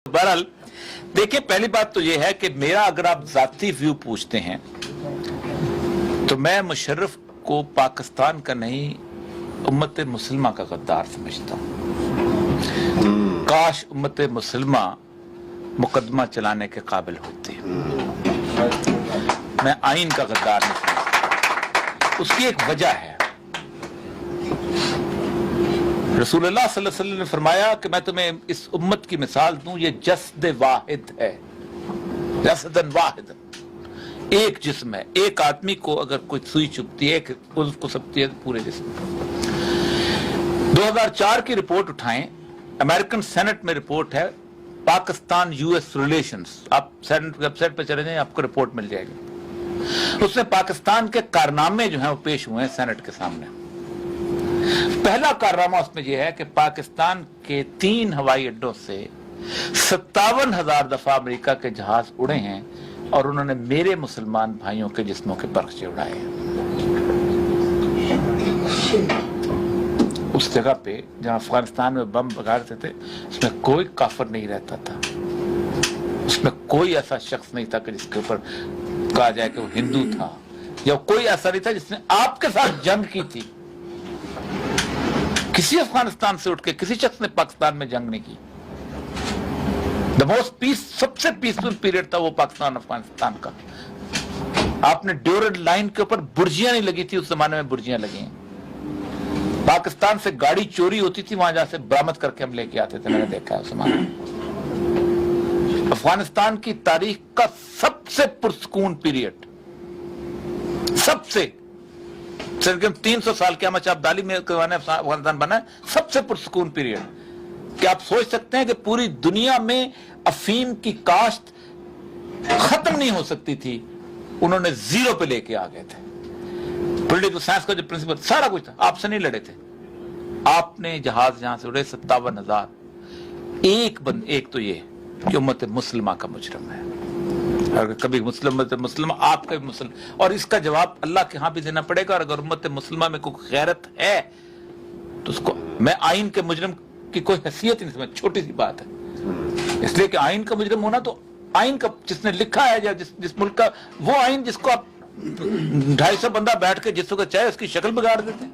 बहरहाल देखिए, पहली बात तो यह है कि मेरा अगर आप जाती व्यू पूछते हैं तो मैं मुशर्रफ को पाकिस्तान का नहीं उम्मत मुसलमा का गद्दार समझता हूं। काश उम्मत मुसलमा मुकदमा चलाने के काबिल होती। मैं आइन का गद्दार नहीं समझता। उसकी एक वजह है, रसूलुल्लाह सल्लल्लाहु अलैहि वसल्लम ने फरमाया कि मैं तुम्हें इस उम्मत की मिसाल दूं, ये जस्द वाहिद है, जस्दन वाहिद, एक जिस्म है। एक आदमी को अगर कोई सुई चुभती है, एक उल्फ को सबती है, पूरे जिस्म। 2004 की रिपोर्ट उठाएं, अमेरिकन सेनेट में रिपोर्ट है, पाकिस्तान यूएस रिलेशंस। आप सेनेट वेबसाइट पर चले जाएं, आपको रिपोर्ट मिल जाएगी। उसमें पाकिस्तान के कारनामे जो हैं वो पेश हुए हैं सेनेट के सामने। पहला कारनामा उसमें यह है कि पाकिस्तान के 3 हवाई अड्डों से 57,000 दफा अमेरिका के जहाज उड़े हैं और उन्होंने मेरे मुसलमान भाइयों के जिस्मों के पर्चे उड़ाए हैं। उस जगह पे जहां अफगानिस्तान में बम बिगाड़ते थे, उसमें कोई काफिर नहीं रहता था, उसमें कोई ऐसा शख्स नहीं था कि जिसके ऊपर कहा जाए कि वो हिंदू था, या कोई ऐसा नहीं था जिसने आपके साथ जंग की थी। किसी अफगानिस्तान से उठ के किसी शख्स ने पाकिस्तान में जंग नहीं की। द मोस्ट पीस, सबसे पीसफुल पीरियड था वो पाकिस्तान अफगानिस्तान का। आपने ड्यूरेंट लाइन के ऊपर बुर्जियां नहीं लगी थी, उस जमाने में बुर्जियां लगी हैं। पाकिस्तान से गाड़ी चोरी होती थी, वहां जहां से बरामद करके हम लेके आते थे, मैंने देखा है उस जमाने में। अफगानिस्तान की तारीख का सबसे पुरसकून पीरियड, सबसे 300 साल के अहमद शाह अब्दाली में अफगानिस्तान बना है, सबसे पुरसकून पीरियड। क्या आप सोच सकते हैं कि पूरी दुनिया में अफीम की काश्त खत्म नहीं हो सकती थी, उन्होंने जीरो पे लेके आ गए थे। पॉलिटिकल साइंस का जो प्रिंसिपल सारा कुछ था, आपसे नहीं लड़े थे। आपने जहाज जहां से उड़े 57,000। एक तो ये कि उम्मत मुसलमा का मुजरम है, अगर कभी मुस्लिम आपका भी मुस्लिम, और इसका जवाब अल्लाह के यहां भी देना पड़ेगा। और अगर उम्मत मुसलमा में कोई गैरत है तो उसको, मैं आइन के मुजरिम की कोई हैसियत नहीं समझ, छोटी सी बात है। इसलिए कि आइन का मुजरिम होना तो आइन का जिसने लिखा है, या जिस मुल्क का वो आइन जिसको आप 250 बंदा बैठ के जिसको चाहे उसकी शक्ल बिगाड़ देते हैं।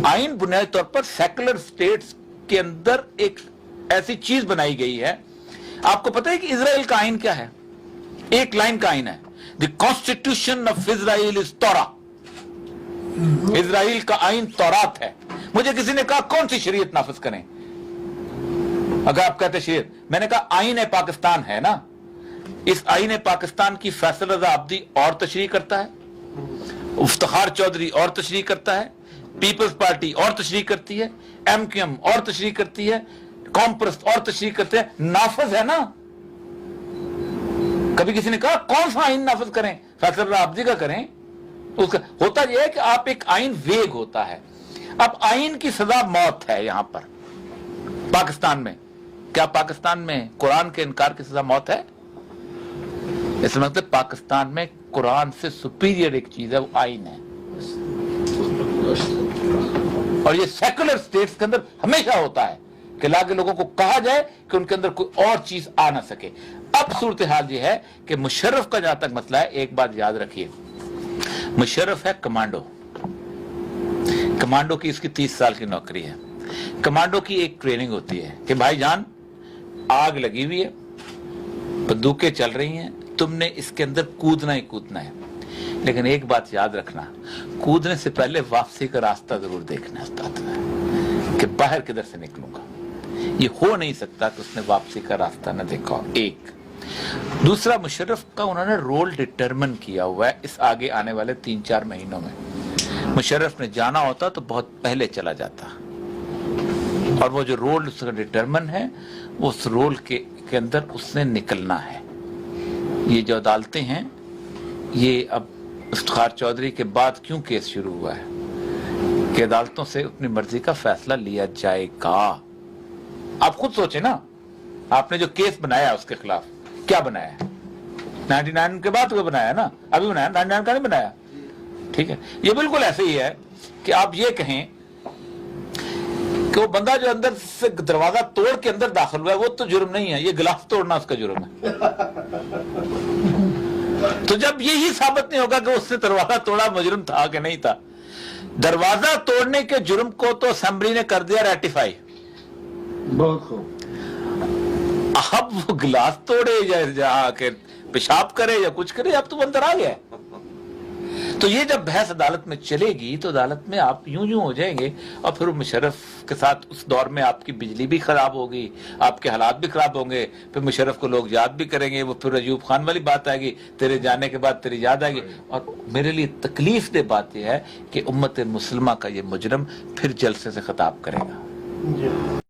आइन बुनियादी तौर पर सेकुलर स्टेट्स के अंदर एक ऐसी चीज बनाई गई है। आपको पता है कि इजराइल का आइन क्या है? एक लाइन का आइन है, the constitution of Israel is तौरा। इजराइल का आइन तौरात है। मुझे किसी ने कहा कौन सी शरीयत नाफिज करें? अगर आप कहते शरीयत, मैंने कहा आइन है पाकिस्तान है ना, इस आइन पाकिस्तान की फैसल रजा अब्दी और तशरीह करता है, इफ्तिखार चौधरी और तशरीह करता है, पीपल्स पार्टी और तशरीह करती है, MQM और तशरीह करती है, कॉम्प्रस और तशरीह करते हैं। नाफिज है ना। कभी किसी ने कहा कौन सा आइन नाफिज करें? फैसल रजा अब्दी का करें। उसका होता यह है कि आप एक आइन वेग होता है। अब आइन की सजा मौत है यहां पर पाकिस्तान में। क्या पाकिस्तान में कुरान के इनकार की सजा मौत है? इसका मतलब पाकिस्तान में कुरान से सुपीरियर एक चीज है, वो आइन है। और ये सेकुलर स्टेट्स के अंदर हमेशा होता है कि लाके लोगों को कहा जाए कि उनके अंदर कोई और चीज आ ना सके। अब सूरत हाल ये है कि मुशर्रफ का जहां तक मसला है, एक बात याद रखिए, मुशर्रफ है कमांडो। कमांडो की इसकी 30 साल की नौकरी है। कमांडो की एक ट्रेनिंग होती है कि भाईजान आग लगी हुई है, बंदूकें चल रही हैं, तुमने इसके अंदर कूदना ही कूदना है। लेकिन एक बात याद रखना, कूदने से पहले वापसी का रास्ता जरूर देखना है कि बाहर किधर से निकलूंगा। ये हो नहीं सकता कि उसने वापसी का रास्ता न देखा हो। एक दूसरा, मुशर्रफ का उन्होंने रोल डिटरमिन किया हुआ है इस आगे आने वाले 3-4 महीनों में। मुशर्रफ ने जाना होता तो बहुत पहले चला जाता, और वो जो रोल उसका डिटरमिन है, उस रोल के अंदर उसने निकलना है। ये जो अदालतें हैं, ये अब इफ्तिखार चौधरी के बाद क्यों केस शुरू हुआ है कि अदालतों से अपनी मर्जी का फैसला लिया जाएगा। आप खुद सोचें ना, आपने जो केस बनाया उसके खिलाफ क्या बनाया है? 99 के बाद तो बनाया ना, अभी बनाया, 99 का नहीं बनाया। ठीक है, ये बिल्कुल ऐसे ही है कि आप ये कहें کہ وہ بندہ جو اندر سے دروازہ توڑ کے اندر داخل ہوا ہے وہ تو جرم نہیں ہے، یہ گلاف توڑنا اس کا جرم ہے۔ تو جب یہی ثابت نہیں ہوگا کہ اس نے دروازہ توڑا مجرم تھا کہ نہیں تھا، دروازہ توڑنے کے جرم کو تو اسمبلی نے کر دیا ریٹیفائی، بہت خوب۔ اب وہ گلاس توڑے یا جہاں کے پیشاب کرے یا کچھ کرے، اب تو اندر آ گیا ہے۔ تو یہ جب بحث عدالت میں چلے گی تو عدالت میں آپ یوں ہو جائیں گے، اور پھر مشرف کے ساتھ اس دور میں آپ کی بجلی بھی خراب ہوگی، آپ کے حالات بھی خراب ہوں گے، پھر مشرف کو لوگ یاد بھی کریں گے، وہ پھر ایوب خان والی بات آئے گی، تیرے جانے کے بعد تیری یاد آئے گی۔ اور میرے لیے تکلیف دہ بات یہ ہے کہ امت مسلمہ کا یہ مجرم پھر جلسے سے خطاب کرے گا۔